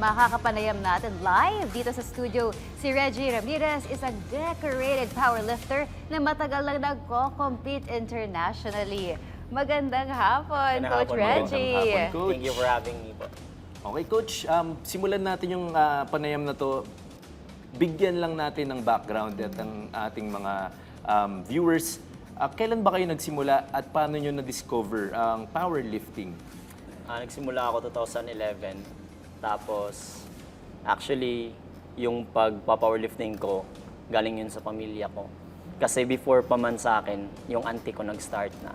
Makakapanayam natin live dito sa studio. Si Regie Ramirez, isang decorated powerlifter na matagal lang nagko-compete internationally. Magandang hapon, Coach Regie. Thank you for having me po. Okay, Coach. Simulan natin yung panayam na to. Bigyan lang natin ng background at ang ating mga viewers. Kailan ba kayo nagsimula at paano nyo na-discover ang powerlifting? Nagsimula ako 2011. Tapos, actually, yung pagpa-powerlifting ko, galing yun sa pamilya ko. Kasi before pa man sa akin, yung auntie ko nag-start na.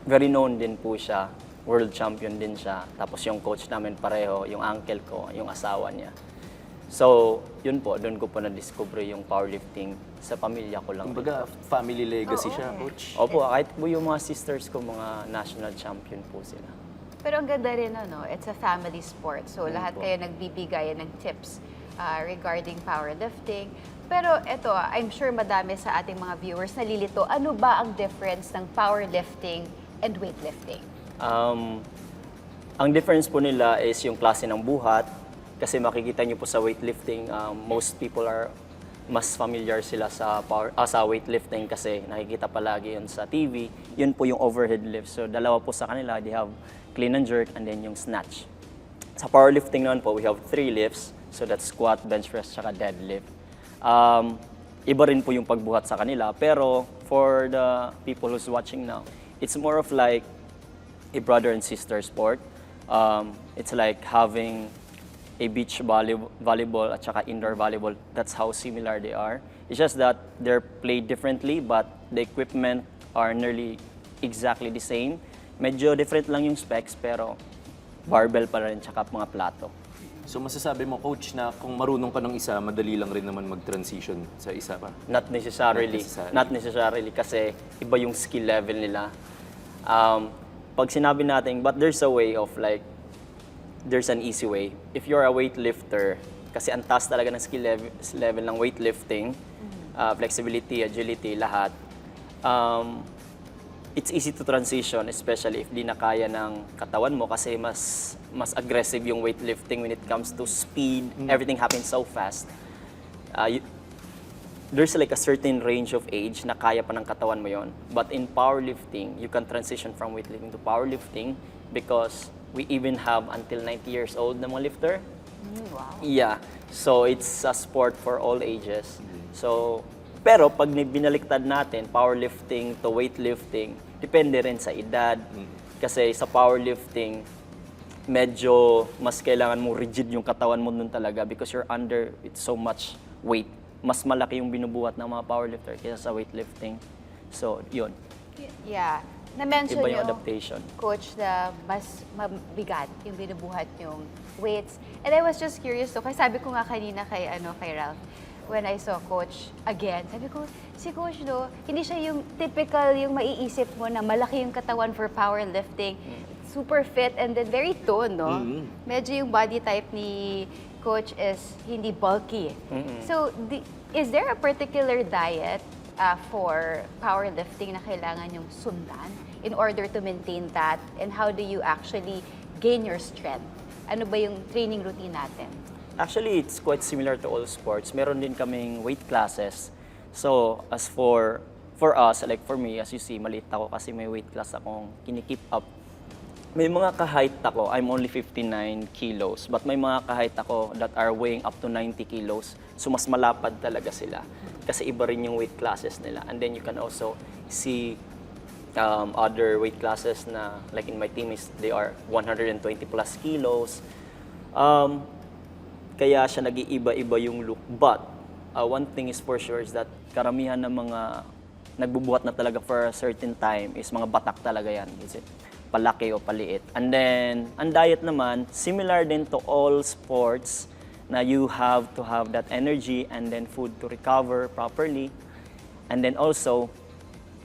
Very known din po siya. World champion din siya. Tapos yung coach namin pareho, yung uncle ko, yung asawa niya. So, yun po, doon ko po na-discover yung powerlifting sa pamilya ko lang. Kumbaga, family legacy siya, Coach. Opo, kahit po yung mga sisters ko, mga national champion po sila. Pero ang ganda rin, it's a family sport. So, lahat kayo nagbibigay ng tips regarding powerlifting. Pero ito, I'm sure madami sa ating mga viewers nalilito. Ano ba ang difference ng powerlifting and weightlifting? Ang difference po nila is yung klase ng buhat. Kasi makikita nyo po sa weightlifting, most people are mas familiar sila sa weightlifting kasi nakikita palagi yun sa TV. Yun po yung overhead lift. So dalawa po sa kanila, they have clean and jerk and then yung snatch. Sa powerlifting naman po, we have 3 lifts. So that's squat, bench press, saka deadlift. Iba rin po yung pagbuhat sa kanila. Pero for the people who's watching now, it's more of like a brother and sister sport. It's like having a beach volleyball at saka indoor volleyball. That's how similar they are. It's just that they're played differently, but the equipment are nearly exactly the same. Medyo different lang yung specs, pero barbell pa rin tsaka mga plato. So masasabi mo, Coach, na kung marunong ka ng isa, madali lang rin naman mag-transition sa isa pa? Not necessarily. Not necessarily kasi iba yung skill level nila. Pag sinabi natin, but there's a way of like, there's an easy way. If you're a weightlifter, kasi ang taas talaga ng skill level ng weightlifting, flexibility, agility, lahat, it's easy to transition, especially if di na kaya ng katawan mo kasi mas aggressive yung weightlifting when it comes to speed. Everything happens so fast. There's like a certain range of age na kaya pa ng katawan mo yon. But in powerlifting, you can transition from weightlifting to powerlifting because we even have until 90 years old na mga lifter. Wow. Yeah. So it's a sport for all ages. So, pero pag binaliktad natin, powerlifting to weightlifting, depende rin sa edad. Kasi sa powerlifting, medyo mas kailangan mo rigid yung katawan mo nun talaga because you're under with so much weight. Mas malaki yung binubuhat ng mga powerlifter kaysa sa weightlifting. So, yun. Yeah. Na-mention Iba yung yung adaptation. Coach, na mas mabigat yung binubuhat yung weights. And I was just curious, kasi sabi ko nga kanina kay Ralph, when I saw Coach again, sabi ko, si Coach hindi siya yung typical yung maiisip mo na malaki yung katawan for powerlifting. Super fit and then very toned, no? Medyo yung body type ni Coach is hindi bulky. So, is there a particular diet for powerlifting na kailangan yung sundan in order to maintain that? And how do you actually gain your strength? Ano ba yung training routine natin? Actually, it's quite similar to all sports. Meron din kaming weight classes. So, as for us, like for me, as you see, maliit ako kasi may weight class akong kinikip up. May mga ka-height ako, I'm only 59 kilos, but may mga ka-height ako that are weighing up to 90 kilos. So, mas malapad talaga sila. Kasi iba rin yung weight classes nila. And then you can also see other weight classes na, like in my team, they are 120 plus kilos. Kaya siya nag-iiba-iba yung look. But one thing is for sure is that karamihan ng mga nagbubuhat na talaga for a certain time is mga batak talaga yan. Is it palaki o paliit? And then, ang diet naman, similar din to all sports na you have to have that energy and then food to recover properly. And then also,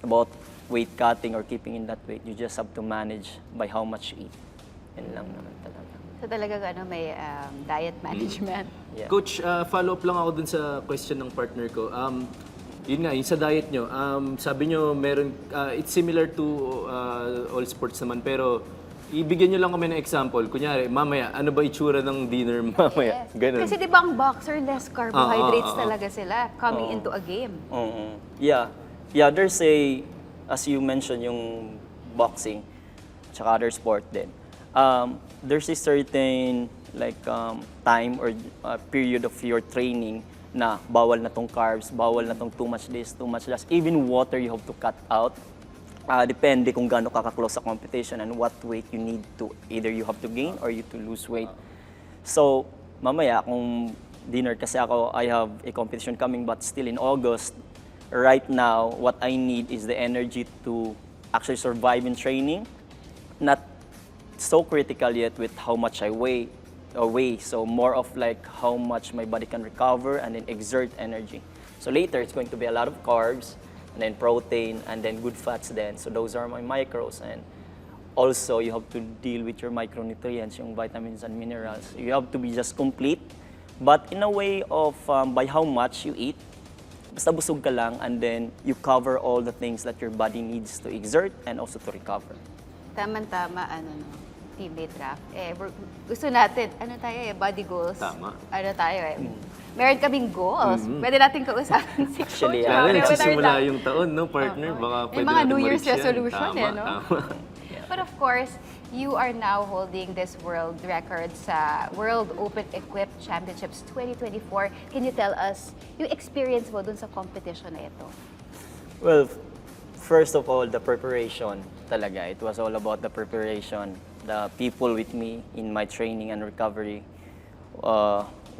about weight cutting or keeping in that weight, you just have to manage by how much you eat. Yan lang naman talaga. So talagang may diet management. Yeah. Coach, follow up lang ako dun sa question ng partner ko. Yun nga, yung sa diet nyo, sabi nyo meron, it's similar to all sports naman, pero Ibigyan nyo lang kami ng example. Kunyari, mamaya, ano ba itsura ng dinner mamaya? Yes. Ganun. Kasi di ba ang boxer, less carbohydrates talaga sila coming into a game. Yeah. Yeah, there's as you mentioned, yung boxing, tsaka other sport din. There's a certain time or period of your training na bawal na tong carbs, bawal na tong too much this, too much that. Even water you have to cut out. Depende kung gaano ka close sa competition and what weight you need to, either you have to gain or you to lose weight. So, mamaya kung dinner, kasi I have a competition coming but still in August. Right now, what I need is the energy to actually survive in training. Not so critical yet with how much I weigh. So more of how much my body can recover and then exert energy. So later, it's going to be a lot of carbs, and then protein, and then good fats then. So those are my macros. And also, you have to deal with your micronutrients, yung vitamins and minerals. You have to be just complete, but in a way of by how much you eat, basta busog ka lang, and then you cover all the things that your body needs to exert and also to recover. Tama-tama, teammate Raf. Gusto natin, body goals. Tama. Meron kaming goals. Pwede natin kausapin si Coach. Actually, Kaya With our nagsisimula life. yung taon, no, partner? Baka May pwede mga natin New Year's ma-reach yan. resolution Tama. But of course, you are now holding this world record sa World Open Equipped Championships 2024. Can you tell us yung experience mo dun sa competition na ito? Well, first of all, the preparation talaga. It was all about the preparation. The people with me in my training and recovery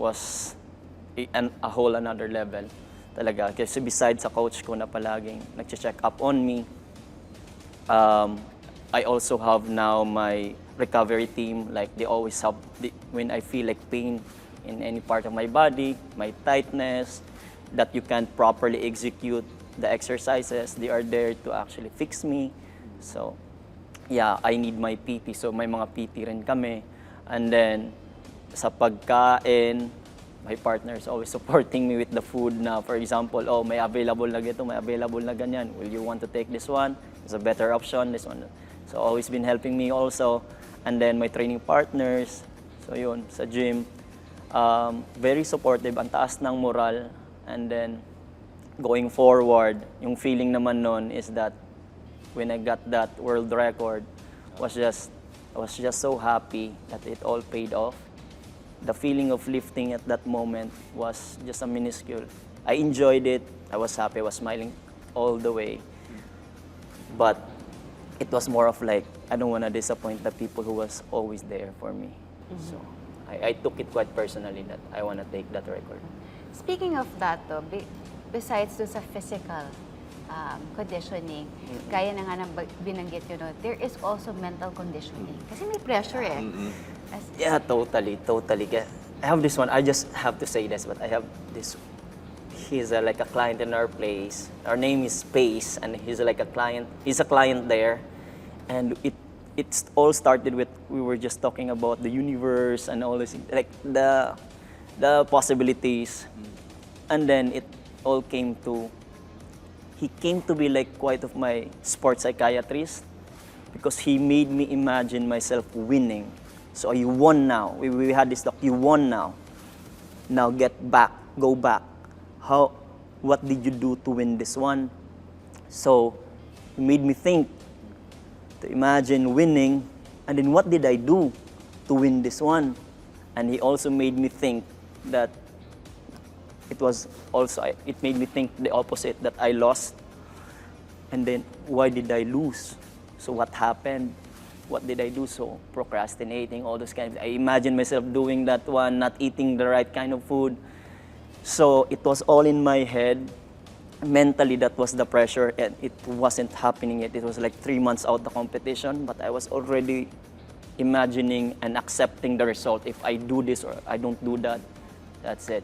was a whole another level talaga. Kasi besides sa coach ko na palaging nag-check up on me, I also have now my recovery team. Like they always have, when I feel like pain in any part of my body, my tightness, that you can't properly execute the exercises, they are there to actually fix me. So, yeah, I need my PT. So, may mga PT rin kami. And then, sa pagkain, my partner is always supporting me with the food na, for example, may available na gito, may available na ganyan. Will you want to take this one? It's a better option, this one. So, always been helping me also. And then, my training partners. So, yun, sa gym. Very supportive, ang taas ng moral. And then, going forward, yung feeling naman nun is that when I got that world record, I was just so happy that it all paid off. The feeling of lifting at that moment was just a minuscule. I enjoyed it. I was happy. I was smiling all the way. But it was more of I don't want to disappoint the people who was always there for me. So I took it quite personally that I want to take that record. Speaking of that, besides do sa physical conditioning, gaya na nga ng binanggit yun, there is also mental conditioning. Kasi may pressure Yeah, totally. I have this one. I just have to say this, but I have this. He's like a client in our place. Our name is Space, and he's like a client. He's a client there, and it's all started with we were just talking about the universe and all this, like the possibilities, and then it all came to. He came to be like quite of my sports psychiatrist because he made me imagine myself winning. So you won now. We had this talk. You won now. Now get back. Go back. What did you do to win this one? So he made me think to imagine winning, and then what did I do to win this one? And he also made me think that it made me think the opposite, that I lost. And then why did I lose? So what happened? What did I do? So procrastinating, all those kinds. I imagine myself doing that one, not eating the right kind of food. So it was all in my head. Mentally, that was the pressure, and it wasn't happening yet. It was like 3 months out the competition, but I was already imagining and accepting the result. If I do this or I don't do that, that's it.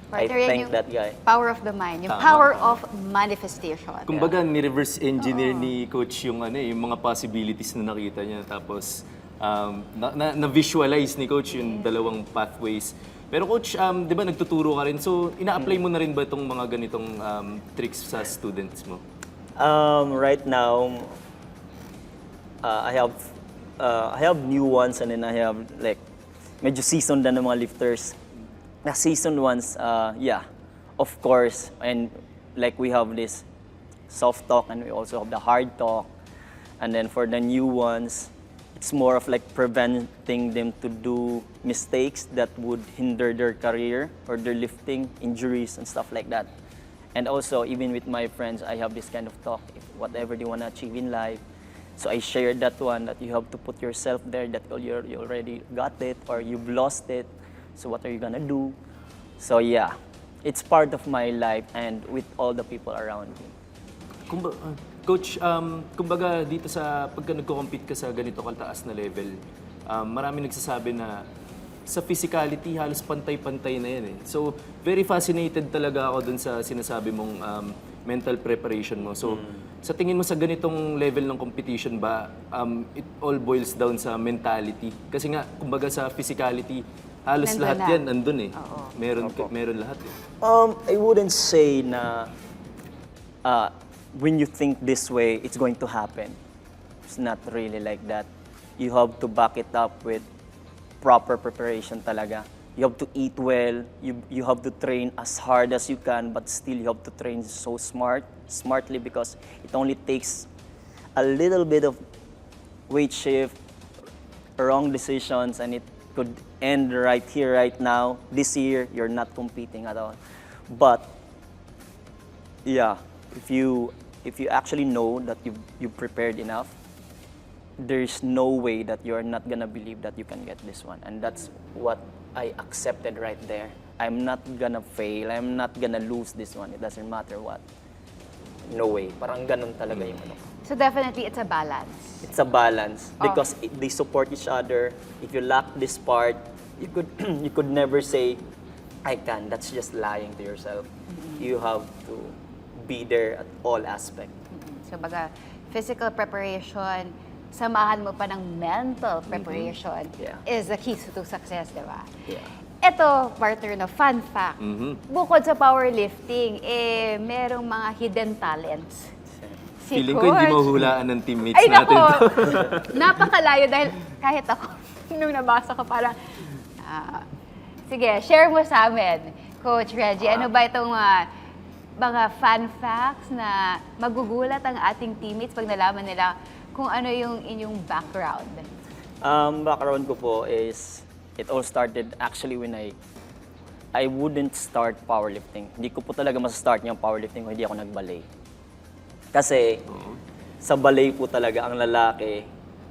I Partner, yan thank yung that guy. power of the mind, yung Tama, power tama. of manifestation. Kumbaga, ni-reverse engineer ni Coach yung mga possibilities na nakita niya. Tapos, na-visualize ni Coach yung dalawang pathways. Pero Coach, di ba nagtuturo ka rin? So, ina-apply mo na rin ba itong mga ganitong tricks sa students mo? Right now, I have I have new ones and then I have like medyo seasoned na ng mga lifters. Na seasoned ones, yeah, of course. And like we have this soft talk and we also have the hard talk. And then for the new ones, it's more of like preventing them to do mistakes that would hinder their career or their lifting, injuries and stuff like that. And also, even with my friends, I have this kind of talk, if whatever they want to achieve in life. So I shared that one, that you have to put yourself there, that you already got it or you've lost it. So what are you gonna do? So yeah, it's part of my life and with all the people around me. Coach, kumbaga dito sa pagka nagko-compete ka sa ganito kataas na level, marami nagsasabi na sa physicality halos pantay-pantay na yan eh. So very fascinated talaga ako dun sa sinasabi mong mental preparation mo. So sa tingin mo sa ganitong level ng competition ba, it all boils down sa mentality? Kasi nga, kumbaga sa physicality, halos Nandun lahat na. yan nandun eh. Oo. Meron lahat eh. I wouldn't say na when you think this way, it's going to happen. It's not really like that. You have to back it up with proper preparation talaga. You have to eat well, you have to train as hard as you can, but still you have to train so smartly because it only takes a little bit of weight shift, wrong decisions, and it could end right here, right now. This year, you're not competing at all. But, yeah, if you actually know that you prepared enough, there's no way that you're not gonna believe that you can get this one. And that's what I accepted right there. I'm not gonna fail. I'm not gonna lose this one. It doesn't matter what. No way. Parang ganun talaga yung ano. So definitely, it's a balance. It's a balance because they support each other. If you lack this part, you could never say, I can. That's just lying to yourself. You have to be there at all aspects. So baga, physical preparation, samahan mo pa ng mental preparation Yeah. is the key to success, di ba? Yeah. Ito, partner, no, fun fact. Bukod sa powerlifting, merong mga hidden talents. Si Feeling ko hindi Coach. mahuhulaan ng teammates Ay, natin nako! to. Napakalayo dahil kahit ako, nung nabasa ko parang, sige, share mo sa amin, Coach Regie. Ano ba itong mga fun facts na magugulat ang ating teammates pag nalaman nila kung ano yung inyong background? Background ko po is, it all started actually when I wouldn't start powerlifting. Hindi ko po talaga masastart yung powerlifting kung hindi ako nag-ballet. Kasi sa ballet po talaga ang lalaki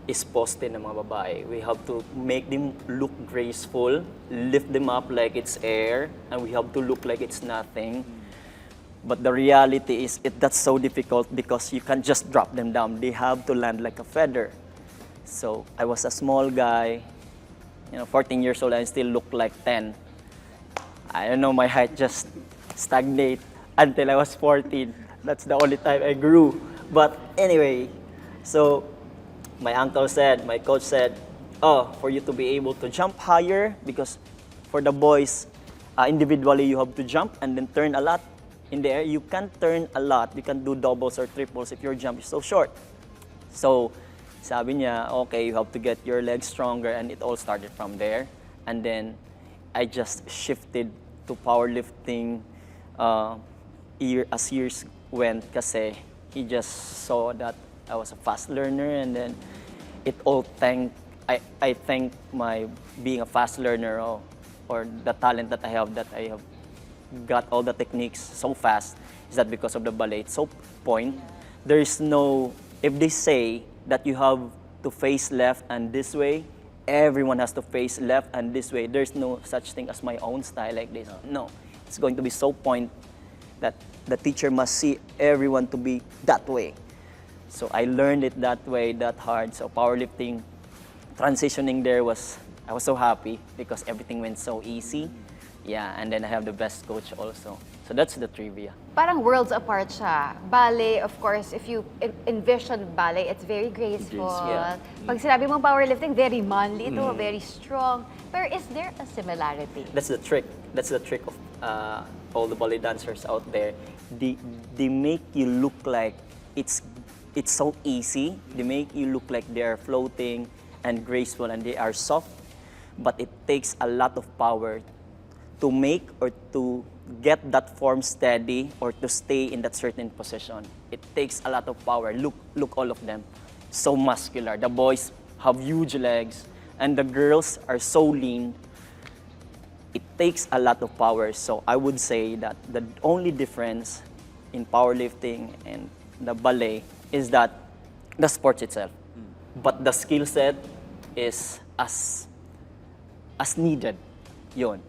is poste ng mga babae. We have to make them look graceful, lift them up like it's air, and we have to look like it's nothing. But the reality is, that's so difficult because you can't just drop them down. They have to land like a feather. So I was a small guy, 14 years old, I still look like 10. I don't know, my height just stagnate until I was 14. That's the only time I grew. But anyway, so my coach said, for you to be able to jump higher, because for the boys, individually you have to jump and then turn a lot. In the air, you can't turn a lot. You can do doubles or triples if your jump is so short. So, sabi niya, okay, you have to get your legs stronger, and it all started from there. And then, I just shifted to powerlifting as years went kasi he just saw that I was a fast learner, and then it all I thank my being a fast learner or the talent that I have got all the techniques so fast is that because of the ballet. So there is no, if they say that you have to face left and this way, everyone has to face left and this way. There's no such thing as my own style like this. No, it's going to be so point that the teacher must see everyone to be that way. So I learned it that way, that hard. So powerlifting, transitioning there I was so happy because everything went so easy. Yeah, and then I have the best coach also. So that's the trivia. Parang worlds apart siya. Ballet, of course, if you envision ballet, it's very graceful. Yeah. Pag sinabi mo powerlifting, very manly ito, very strong. Pero is there a similarity? That's the trick. That's the trick of all the ballet dancers out there. They make you look like it's so easy. They make you look like they're floating, and graceful and they are soft, but it takes a lot of power to make or to get that form steady or to stay in that certain position. It takes a lot of power. Look all of them. So muscular. The boys have huge legs and the girls are so lean. It takes a lot of power. So I would say that the only difference in powerlifting and the ballet is that the sport itself. But the skill set is as needed. Yun.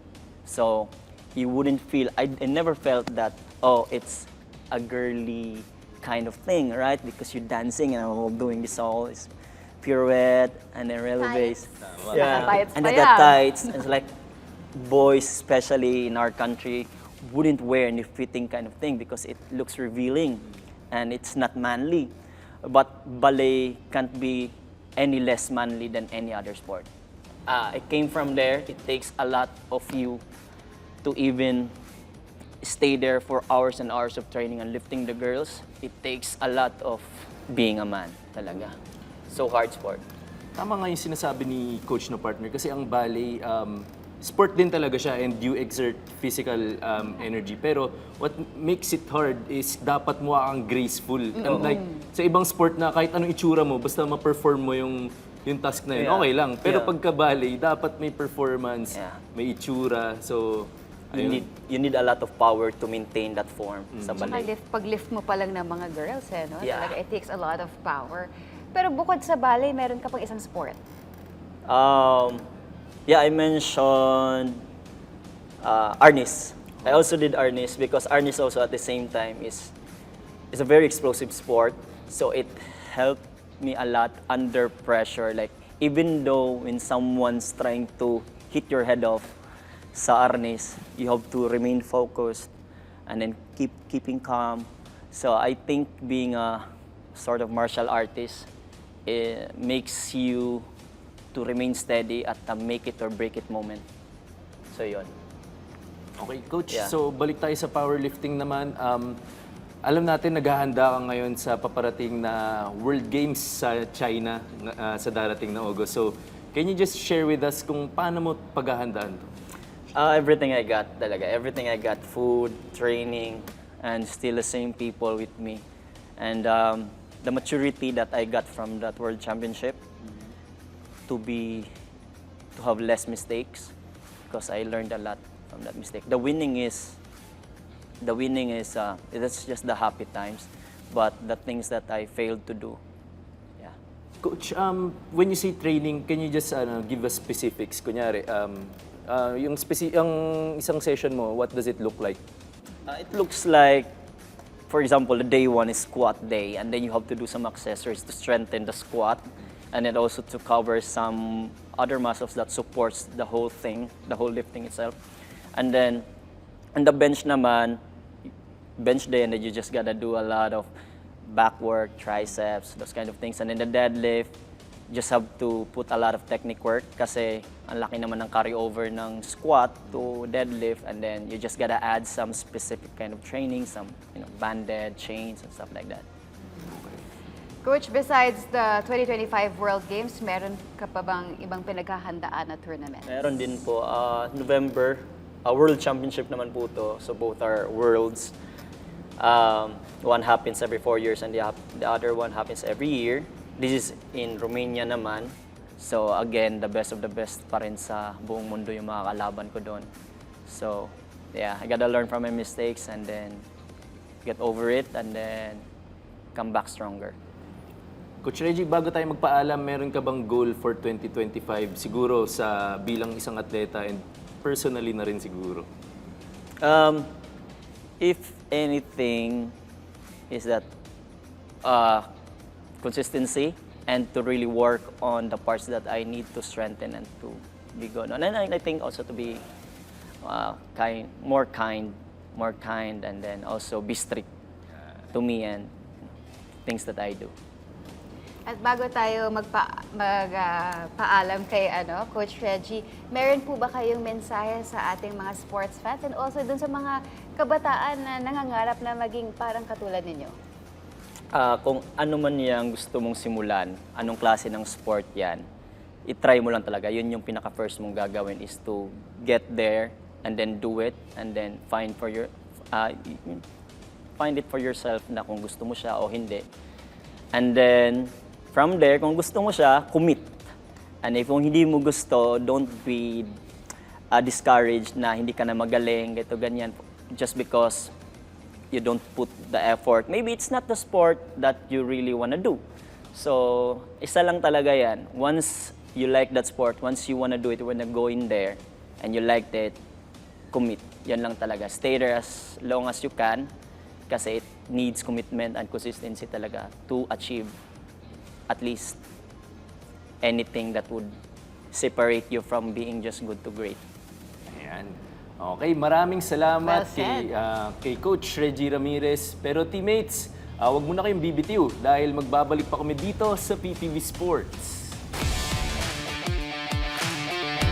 So you wouldn't feel, I never felt that, oh, it's a girly kind of thing, right? Because you're dancing and I'm doing this all, this pirouette and then releves. Nakatights And pa then the yan. tights. And it's like, boys, especially in our country, wouldn't wear any fitting kind of thing because it looks revealing and it's not manly. But ballet can't be any less manly than any other sport. It came from there. It takes a lot of you to even stay there for hours and hours of training and lifting the girls. It takes a lot of being a man talaga. So hard sport. Tama nga yung sinasabi ni coach na partner kasi ang ballet, sport din talaga siya and you exert physical energy. Pero what makes it hard is dapat mo ang graceful. And like sa ibang sport na kahit anong itsura mo, basta ma-perform mo yung task na yun, Yeah. okay lang. Pero Yeah. pagka ballet, dapat may performance, Yeah. may itsura. So, ayun. You need a lot of power to maintain that form sa Saka ballet. pag-lift mo pa lang ng mga girls, no? Yeah. Talaga, it takes a lot of power. Pero bukod sa ballet, meron ka pang isang sport. Yeah, I mentioned Arnis. I also did Arnis because Arnis also at the same time is a very explosive sport. So it helped me a lot under pressure. Like even though when someone's trying to hit your head off sa Arnis, you have to remain focused and then keeping calm. So I think being a sort of martial artist, it makes you to remain steady at the make it or break it moment. So yun. Okay, Coach. Yeah. So, balik tayo sa powerlifting naman. Alam natin, naghahanda ka ngayon sa paparating na World Games sa China sa darating na August. So, can you just share with us kung paano mo paghahandaan to? Everything I got talaga. Everything I got. Food, training, and still the same people with me. And the maturity that I got from that World Championship to have less mistakes because I learned a lot from that mistake. The winning is that's just the happy times, but the things that I failed to do. Yeah. Coach, when you say training, can you just give us specifics? Kunyari, yung isang session mo, what does it look like? It looks like, for example, the day one is squat day, and then you have to do some accessories to strengthen the squat, and then also to cover some other muscles that supports the whole thing, the whole lifting itself. And then, on the bench naman, bench day, and then you just gotta do a lot of back work, triceps, those kind of things. And then the deadlift, just have to put a lot of technique work kasi ang laki naman ng carryover ng squat to deadlift, and then you just gotta add some specific kind of training, some banded chains and stuff like that. Coach, besides the 2025 World Games, meron ka pa bang ibang pinaghahandaan na tournament? Meron din po, November, World Championship naman po to, so both are worlds. One happens every 4 years and the other one happens every year. This is in Romania naman. So again, the best of the best pa rin sa buong mundo yung mga kalaban ko doon. So yeah, I gotta learn from my mistakes and then get over it and then come back stronger. Coach Regie, bago tayo magpaalam, meron ka bang goal for 2025 siguro sa bilang isang atleta and personally na rin siguro? If anything, is that consistency and to really work on the parts that I need to strengthen and to be good on. And I think also to be more kind, and then also be strict to me and things that I do. At bago tayo magpaalam kay Coach Regie, meron po ba kayong mensahe sa ating mga sports fans and also dun sa mga kabataan na nangangarap na maging parang katulad ninyo? Kung ano man yung gusto mong simulan, anong klase ng sport yan, i-try mo lang talaga. Yun yung pinaka-first mong gagawin is to get there and then do it and then find it for yourself na kung gusto mo siya o hindi. And then, from there, kung gusto mo siya, commit. And if kung hindi mo gusto, don't be discouraged na hindi ka na magaling, ganyan, just because you don't put the effort. Maybe it's not the sport that you really wanna do. So, isa lang talaga yan. Once you like that sport, once you wanna do it, you wanna go in there, and you liked it, commit. Yan lang talaga. Stay there as long as you can, kasi it needs commitment and consistency talaga to achieve at least anything that would separate you from being just good to great. Ayan. Okay, maraming salamat Well said. kay Coach Regie Ramirez. Pero teammates, wag mo na kayong bibitiw dahil magbabalik pa kami dito sa PTV Sports.